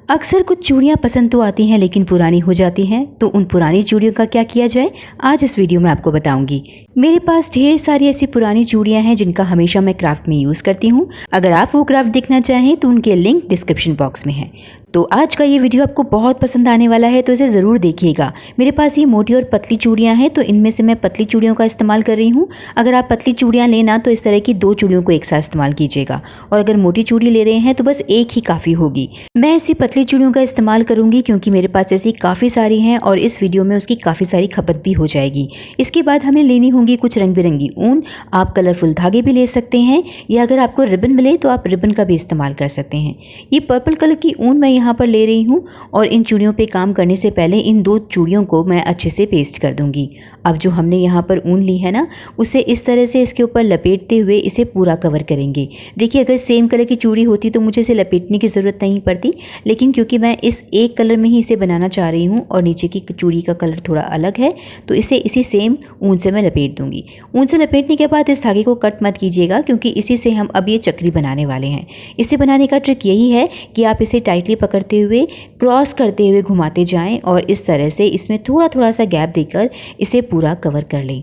अक्सर कुछ चूड़ियाँ पसंद तो आती हैं लेकिन पुरानी हो जाती हैं, तो उन पुरानी चूड़ियों का क्या किया जाए आज इस वीडियो में आपको बताऊंगी। मेरे पास ढेर सारी ऐसी पुरानी चूड़ियाँ हैं जिनका हमेशा मैं क्राफ्ट में यूज़ करती हूँ। अगर आप वो क्राफ्ट देखना चाहें तो उनके लिंक डिस्क्रिप्शन बॉक्स में है। तो आज का ये वीडियो आपको बहुत पसंद आने वाला है, तो इसे ज़रूर देखिएगा। मेरे पास ये मोटी और पतली चूड़ियाँ हैं, तो इनमें से मैं पतली चूड़ियों का इस्तेमाल कर रही हूँ। अगर आप पतली चूड़ियाँ लेना तो इस तरह की 2 चूड़ियों को एक साथ इस्तेमाल कीजिएगा, और अगर मोटी चूड़ी ले रहे हैं तो बस एक ही काफ़ी होगी। मैं ऐसी पतली चूड़ियों का इस्तेमाल करूँगी क्योंकि मेरे पास ऐसी काफ़ी सारी हैं और इस वीडियो में उसकी काफ़ी सारी खपत भी हो जाएगी। इसके बाद हमें लेनी होंगी कुछ रंग बिरंगी ऊन। आप कलरफुल धागे भी ले सकते हैं, या अगर आपको रिबन मिले तो आप रिबन का भी इस्तेमाल कर सकते हैं। ये पर्पल कलर की ऊन मैं यहाँ पर ले रही हूँ, और इन चूड़ियों पे काम करने से पहले इन 2 चूड़ियों को मैं अच्छे से पेस्ट कर दूंगी। अब जो हमने यहाँ पर ऊन ली है ना, उसे इस तरह से इसके ऊपर लपेटते हुए इसे पूरा कवर करेंगे। देखिए, अगर सेम कलर की चूड़ी होती तो मुझे इसे लपेटने की ज़रूरत नहीं पड़ती, लेकिन क्योंकि मैं इस एक कलर में ही इसे बनाना चाह रही हूँ और नीचे की चूड़ी का कलर थोड़ा अलग है, तो इसे इसी सेम ऊन से मैं लपेट दूंगी। ऊन से लपेटने के बाद इस धागे को कट मत कीजिएगा, क्योंकि इसी से हम अब ये चक्री बनाने वाले हैं। इसे बनाने का ट्रिक यही है कि आप इसे टाइटली पकड़ते हुए क्रॉस करते हुए घुमाते जाएं और इस तरह से इसमें थोड़ा थोड़ा सा गैप देकर इसे पूरा कवर कर लें।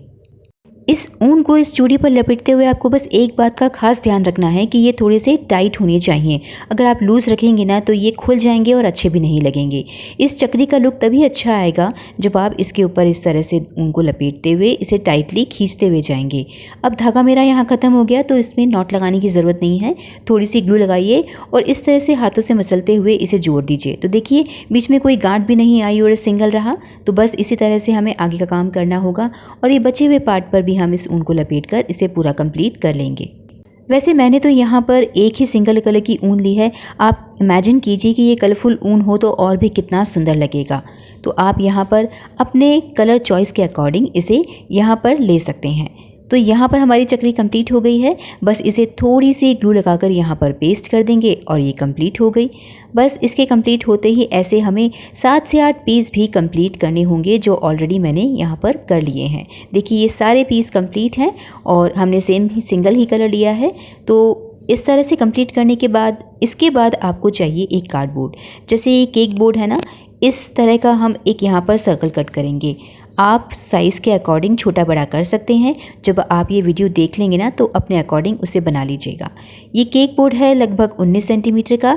इस ऊन को इस चूड़ी पर लपेटते हुए आपको बस एक बात का खास ध्यान रखना है कि ये थोड़े से टाइट होने चाहिए। अगर आप लूज़ रखेंगे ना तो ये खुल जाएंगे और अच्छे भी नहीं लगेंगे। इस चक्री का लुक तभी अच्छा आएगा जब आप इसके ऊपर इस तरह से ऊन को लपेटते हुए इसे टाइटली खींचते हुए जाएंगे। अब धागा मेरा यहाँ ख़त्म हो गया, तो इसमें नॉट लगाने की ज़रूरत नहीं है। थोड़ी सी ग्लू लगाइए और इस तरह से हाथों से मसलते हुए इसे जोड़ दीजिए। तो देखिए, बीच में कोई गांठ भी नहीं आई और सिंगल रहा। तो बस इसी तरह से हमें आगे का काम करना होगा, और ये बचे हुए पार्ट पर भी हम इस ऊन को लपेटकर इसे पूरा कंप्लीट कर लेंगे। वैसे मैंने तो यहाँ पर एक ही सिंगल कलर की ऊन ली है। आप इमेजिन कीजिए कि ये कलरफुल ऊन हो तो और भी कितना सुंदर लगेगा। तो आप यहाँ पर अपने कलर चॉइस के अकॉर्डिंग इसे यहाँ पर ले सकते हैं। तो यहाँ पर हमारी चक्री कंप्लीट हो गई है। बस इसे थोड़ी सी ग्लू लगाकर यहाँ पर पेस्ट कर देंगे और ये कंप्लीट हो गई। बस इसके कंप्लीट होते ही ऐसे हमें 7 से 8 पीस भी कंप्लीट करने होंगे, जो ऑलरेडी मैंने यहाँ पर कर लिए हैं। देखिए, ये सारे पीस कंप्लीट हैं और हमने सेम ही सिंगल ही कलर लिया है। तो इस तरह से कंप्लीट करने के बाद इसके बाद आपको चाहिए एक कार्डबोर्ड। जैसे ये केक बोर्ड है ना, इस तरह का हम एक यहाँ पर सर्कल कट करेंगे। आप साइज़ के अकॉर्डिंग छोटा बड़ा कर सकते हैं। जब आप ये वीडियो देख लेंगे ना तो अपने अकॉर्डिंग उसे बना लीजिएगा। ये केक बोर्ड है लगभग 19 सेंटीमीटर का,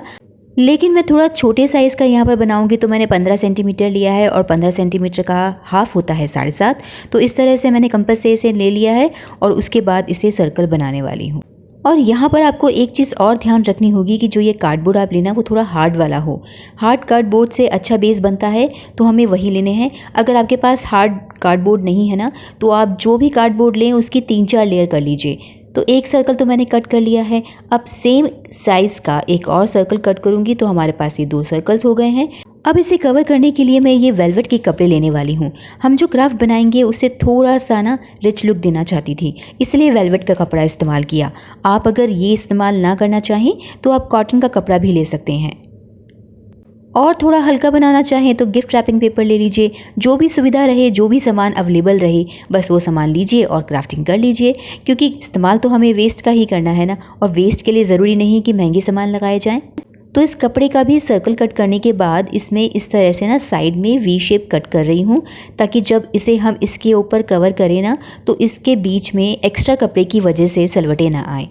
लेकिन मैं थोड़ा छोटे साइज़ का यहाँ पर बनाऊंगी, तो मैंने 15 सेंटीमीटर लिया है, और 15 सेंटीमीटर का हाफ होता है 7.5। तो इस तरह से मैंने कंपास से इसे ले लिया है और उसके बाद इसे सर्कल बनाने वाली हूँ। और यहाँ पर आपको एक चीज़ और ध्यान रखनी होगी कि जो ये कार्डबोर्ड आप लेना वो थोड़ा हार्ड वाला हो। हार्ड कार्डबोर्ड से अच्छा बेस बनता है, तो हमें वही लेने हैं। अगर आपके पास हार्ड कार्डबोर्ड नहीं है ना, तो आप जो भी कार्डबोर्ड लें उसकी 3-4 लेयर कर लीजिए। तो एक सर्कल तो मैंने कट कर लिया है। अब सेम साइज़ का एक और सर्कल कट करूँगी, तो हमारे पास ये 2 सर्कल्स हो गए हैं। अब इसे कवर करने के लिए मैं ये वेलवेट के कपड़े लेने वाली हूँ। हम जो क्राफ्ट बनाएंगे उसे थोड़ा सा ना रिच लुक देना चाहती थी, इसलिए वेलवेट का कपड़ा इस्तेमाल किया। आप अगर ये इस्तेमाल ना करना चाहें तो आप कॉटन का कपड़ा भी ले सकते हैं। और थोड़ा हल्का बनाना चाहें तो गिफ्ट रैपिंग पेपर ले लीजिए। जो भी सुविधा रहे, जो भी सामान अवेलेबल रहे, बस वो सामान लीजिए और क्राफ्टिंग कर लीजिए, क्योंकि इस्तेमाल तो हमें वेस्ट का ही करना है ना, और वेस्ट के लिए ज़रूरी नहीं कि महंगे सामान लगाए जाएं। तो इस कपड़े का भी सर्कल कट करने के बाद इसमें इस तरह से ना साइड में वी शेप कट कर रही हूँ, ताकि जब इसे हम इसके ऊपर कवर करें ना तो इसके बीच में एक्स्ट्रा कपड़े की वजह से सलवटें ना आए।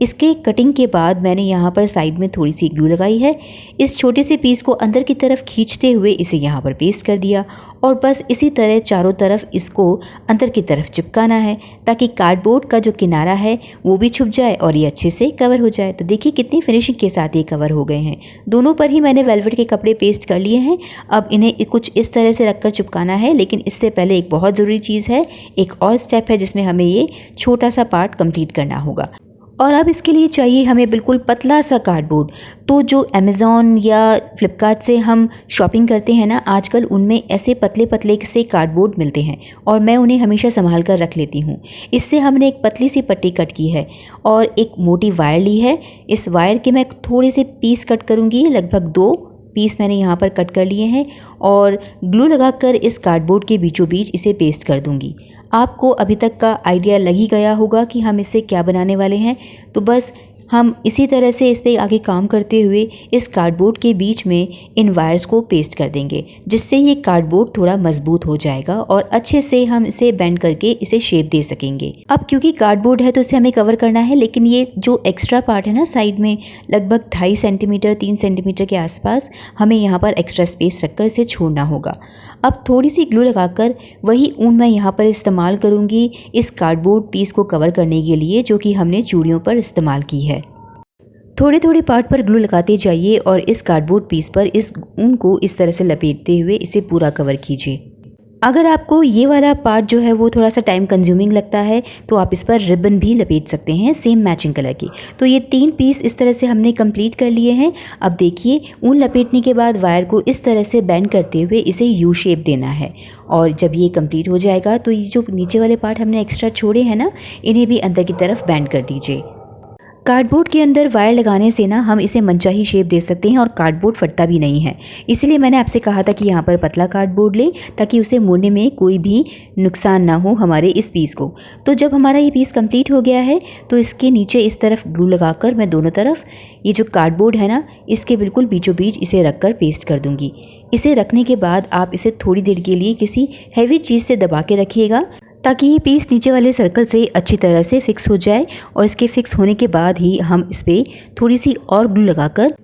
इसके कटिंग के बाद मैंने यहाँ पर साइड में थोड़ी सी ग्लू लगाई है। इस छोटे से पीस को अंदर की तरफ खींचते हुए इसे यहाँ पर पेस्ट कर दिया, और बस इसी तरह चारों तरफ इसको अंदर की तरफ चिपकाना है, ताकि कार्डबोर्ड का जो किनारा है वो भी छुप जाए और ये अच्छे से कवर हो जाए। तो देखिए कितनी फिनिशिंग के साथ ये कवर हो गए हैं। दोनों पर ही मैंने वेलवेट के कपड़े पेस्ट कर लिए हैं। अब इन्हें कुछ इस तरह से रखकर चिपकाना है, लेकिन इससे पहले एक बहुत ज़रूरी चीज़ है, एक और स्टेप है जिसमें हमें ये छोटा सा पार्ट कंप्लीट करना होगा। और अब इसके लिए चाहिए हमें बिल्कुल पतला सा कार्डबोर्ड। तो जो अमेज़ॉन या फ्लिपकार्ट से हम शॉपिंग करते हैं ना, आजकल उनमें ऐसे पतले पतले से कार्डबोर्ड मिलते हैं, और मैं उन्हें हमेशा संभाल कर रख लेती हूँ। इससे हमने एक पतली सी पट्टी कट की है और एक मोटी वायर ली है। इस वायर के मैं थोड़े से पीस कट करूँगी, लगभग 2 पीस मैंने यहाँ पर कट कर लिए हैं, और ग्लू लगाकर इस कार्डबोर्ड के बीचों बीच इसे पेस्ट कर दूँगी। आपको अभी तक का आइडिया लग ही गया होगा कि हम इससे क्या बनाने वाले हैं। तो बस हम इसी तरह से इस पर आगे काम करते हुए इस कार्डबोर्ड के बीच में इन वायर्स को पेस्ट कर देंगे, जिससे ये कार्डबोर्ड थोड़ा मजबूत हो जाएगा और अच्छे से हम इसे बेंड करके इसे शेप दे सकेंगे। अब क्योंकि कार्डबोर्ड है तो इसे हमें कवर करना है, लेकिन ये जो एक्स्ट्रा पार्ट है ना साइड में लगभग 2.5 सेंटीमीटर 3 सेंटीमीटर के आसपास हमें यहाँ पर एक्स्ट्रा स्पेस रखकर इसे छोड़ना होगा। अब थोड़ी सी ग्लू लगाकर वही ऊन मैं यहाँ पर इस्तेमाल करूँगी इस कार्डबोर्ड पीस को कवर करने के लिए, जो कि हमने चूड़ियों पर इस्तेमाल की है। थोड़े थोड़े पार्ट पर ग्लू लगाते जाइए और इस कार्डबोर्ड पीस पर इस ऊन को इस तरह से लपेटते हुए इसे पूरा कवर कीजिए। अगर आपको ये वाला पार्ट जो है वो थोड़ा सा टाइम कंज्यूमिंग लगता है तो आप इस पर रिबन भी लपेट सकते हैं सेम मैचिंग कलर की। तो ये 3 पीस इस तरह से हमने कंप्लीट कर लिए हैं। अब देखिए, ऊन लपेटने के बाद वायर को इस तरह से बेंड करते हुए इसे यू शेप देना है, और जब ये कंप्लीट हो जाएगा तो ये जो नीचे वाले पार्ट हमने एक्स्ट्रा छोड़े हैं ना, इन्हें भी अंदर की तरफ बेंड कर दीजिए। कार्डबोर्ड के अंदर वायर लगाने से ना हम इसे मनचाही शेप दे सकते हैं और कार्डबोर्ड फटता भी नहीं है। इसलिए मैंने आपसे कहा था कि यहाँ पर पतला कार्डबोर्ड लें ताकि उसे मोड़ने में कोई भी नुकसान ना हो हमारे इस पीस को। तो जब हमारा ये पीस कंप्लीट हो गया है तो इसके नीचे इस तरफ ग्लू लगाकर मैं दोनों तरफ ये जो कार्डबोर्ड है ना, इसके बिल्कुल बीचों बीच इसे रखकर पेस्ट कर दूँगी। इसे रखने के बाद आप इसे थोड़ी देर के लिए किसी हैवी चीज़ से दबा के रखिएगा ताकि ये पीस नीचे वाले सर्कल से अच्छी तरह से फिक्स हो जाए, और इसके फिक्स होने के बाद ही हम इस पर थोड़ी सी और ग्लू लगाकर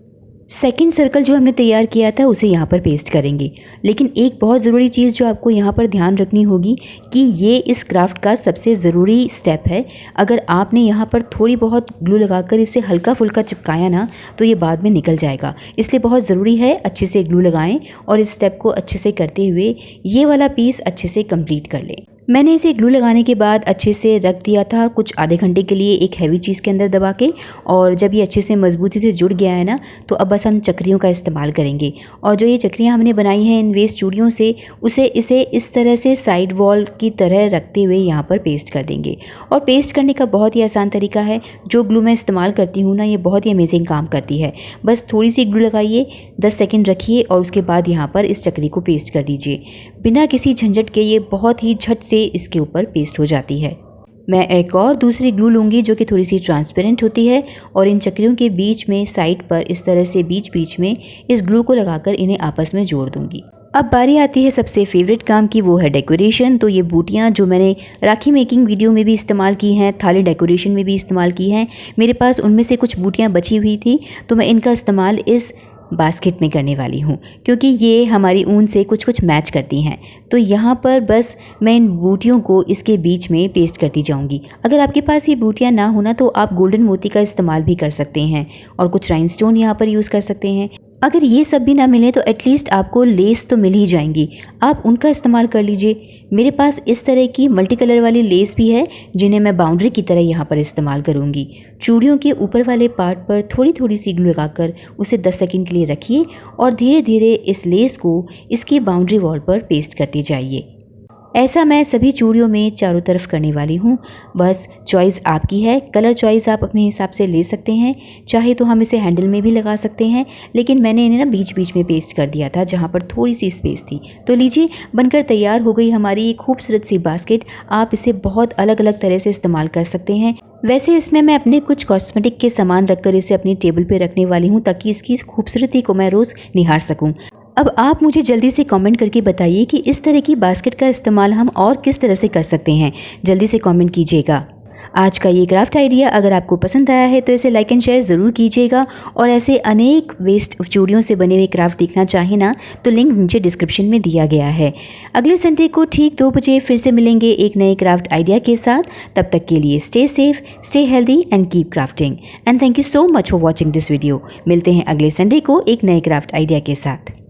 सेकंड सर्कल जो हमने तैयार किया था उसे यहाँ पर पेस्ट करेंगे। लेकिन एक बहुत ज़रूरी चीज़ जो आपको यहाँ पर ध्यान रखनी होगी कि ये इस क्राफ्ट का सबसे ज़रूरी स्टेप है। अगर आपने यहाँ पर थोड़ी बहुत ग्लू लगाकर इसे हल्का फुल्का चिपकाया ना तो ये बाद में निकल जाएगा। इसलिए बहुत ज़रूरी है अच्छे से ग्लू लगाएं और इस स्टेप को अच्छे से करते हुए ये वाला पीस अच्छे से कंप्लीट कर लें। मैंने इसे ग्लू लगाने के बाद अच्छे से रख दिया था कुछ आधे घंटे के लिए एक हैवी चीज़ के अंदर दबा के, और जब ये अच्छे से मजबूती से जुड़ गया है ना तो अब बस हम चक्रियों का इस्तेमाल करेंगे। और जो ये चक्रियाँ हमने बनाई हैं इन वेस्ट चूड़ियों से, इसे इस तरह से साइड वॉल की तरह रखते हुए यहाँ पर पेस्ट कर देंगे। और पेस्ट करने का बहुत ही आसान तरीका है। जो ग्लू मैं इस्तेमाल करती हूँ ना, ये बहुत ही अमेजिंग काम करती है। बस थोड़ी सी ग्लू लगाइए, 10 सेकेंड रखिए और उसके बाद यहाँ पर इस चक्री को पेस्ट कर दीजिए। बिना किसी झंझट के ये बहुत ही झट से इसके ऊपर पेस्ट हो जाती है। मैं एक और दूसरी ग्लू लूँगी जो कि थोड़ी सी ट्रांसपेरेंट होती है, और इन चक्रियों के बीच में साइड पर इस तरह से बीच बीच में इस ग्लू को लगाकर इन्हें आपस में जोड़ दूँगी। अब बारी आती है सबसे फेवरेट काम की, वो है डेकोरेशन। तो ये बूटियाँ जो मैंने राखी मेकिंग वीडियो में भी इस्तेमाल की हैं, थाली डेकोरेशन में भी इस्तेमाल की हैं, मेरे पास उनमें से कुछ बूटियाँ बची हुई थी तो मैं इनका इस्तेमाल इस बास्केट में करने वाली हूँ, क्योंकि ये हमारी ऊन से कुछ कुछ मैच करती हैं। तो यहाँ पर बस मैं इन बूटियों को इसके बीच में पेस्ट करती जाऊँगी। अगर आपके पास ये बूटियाँ ना होना तो आप गोल्डन मोती का इस्तेमाल भी कर सकते हैं और कुछ राइनस्टोन यहाँ पर यूज़ कर सकते हैं। अगर ये सब भी ना मिले तो एटलीस्ट आपको लेस तो मिल ही जाएंगी, आप उनका इस्तेमाल कर लीजिए। मेरे पास इस तरह की मल्टी कलर वाली लेस भी है जिन्हें मैं बाउंड्री की तरह यहाँ पर इस्तेमाल करूँगी। चूड़ियों के ऊपर वाले पार्ट पर थोड़ी थोड़ी सी ग्लू लगाकर उसे 10 सेकंड के लिए रखिए और धीरे धीरे इस लेस को इसकी बाउंड्री वॉल पर पेस्ट करते जाइए। ऐसा मैं सभी चूड़ियों में चारों तरफ करने वाली हूँ। बस चॉइस आपकी है, कलर चॉइस आप अपने हिसाब से ले सकते हैं। चाहे तो हम इसे हैंडल में भी लगा सकते हैं, लेकिन मैंने इन्हें ना बीच बीच में पेस्ट कर दिया था जहाँ पर थोड़ी सी स्पेस थी। तो लीजिए, बनकर तैयार हो गई हमारी एक खूबसूरत सी बास्केट। आप इसे बहुत अलग अलग तरह से इस्तेमाल कर सकते हैं। वैसे इसमें मैं अपने कुछ कॉस्मेटिक के सामान रखकर इसे अपनी टेबल पे रखने वाली हूँ ताकि इसकी खूबसूरती को मैं रोज़ निहार सकूँ। अब आप मुझे जल्दी से कमेंट करके बताइए कि इस तरह की बास्केट का इस्तेमाल हम और किस तरह से कर सकते हैं। जल्दी से कमेंट कीजिएगा। आज का ये क्राफ्ट आइडिया अगर आपको पसंद आया है तो इसे लाइक एंड शेयर ज़रूर कीजिएगा, और ऐसे अनेक वेस्ट चूड़ियों से बने हुए क्राफ्ट देखना चाहें ना तो लिंक नीचे डिस्क्रिप्शन में दिया गया है। अगले संडे को ठीक 2 बजे फिर से मिलेंगे एक नए क्राफ्ट आइडिया के साथ। तब तक के लिए stay safe, stay healthy and keep crafting. And thank you so much for watching this video. मिलते हैं अगले संडे को एक नए क्राफ्ट आइडिया के साथ।